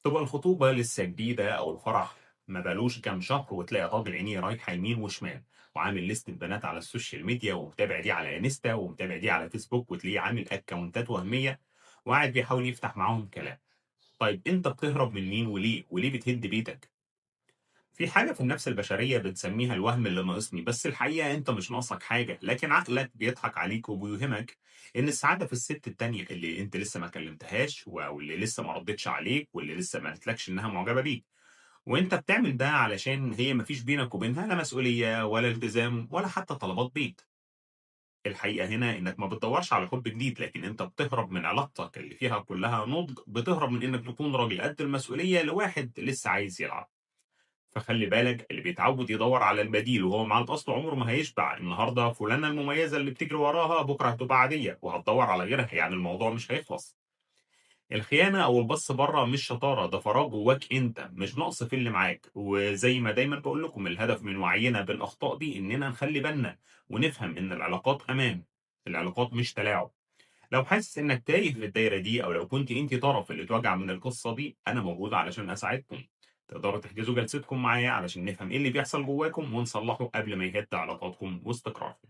تبقى الخطوبة لسه جديدة أو الفرح ما بقالوش كام شهر وتلاقي راجل عينيه رايحة يمين وشمال، وعامل ليست بنات على السوشيال ميديا ومتابع دي على انستا ومتابع دي على فيسبوك، وتلاقيه عامل اكونتات وهمية وقاعد بيحاول يفتح معاهم كلام. طيب انت بتهرب من مين وليه بتهد بيتك؟ في حاجة في النفس البشرية بنسميها الوهم اللي ناقصني، بس الحقيقة انت مش ناقصك حاجة، لكن عقلك بيضحك عليك وبيوهمك ان السعادة في الست التانية اللي انت لسه ما كلمتهاش او اللي لسه ما ردتش عليك واللي لسه ما قالتلكش انها معجبة بيك. وأنت بتعمل ده علشان هي ما فيش بينك وبينها لا مسؤولية ولا التزام ولا حتى طلبات بيت. الحقيقة هنا إنك ما بتدوّرش على حُب جديد، لكن أنت بتهرب من علاقتك اللي فيها كلّها نضج، بتهرب من إنك تكون راجل قد المسؤولية لواحد لسه عايز يلعب. فخلّي بالك اللي بيتعوّد يدوّر على البديل وهو مع الأصل عمره ما هيشبع. النهارده فلانة المميزة اللي بتجري وراها بُكرة هتبقى عادية وهتدوّر على غيرها، يعني الموضوع مش هيخلص. الخيانة أو البَص برّه مش شطارة، ده فراغ جواك أنت، مش نقص في اللي معاك. وزي ما دايمًا باقول لكم الهدف من وعينا بالأخطاء دي إننا نخلّي بالنا ونفهم إن العلاقات أمان، العلاقات مش تلاعب. لو حاسس إنك تايه في الدايرة دي أو لو كنتِ أنتِ طرف اللي اتوجع من القصة دي، أنا موجود علشان أساعدكم. تقدروا تحجزوا جلستكم معايا علشان نفهم إيه اللي بيحصل جواكم ونصلّحه قبل ما يهِد علاقاتكم واستقراركم.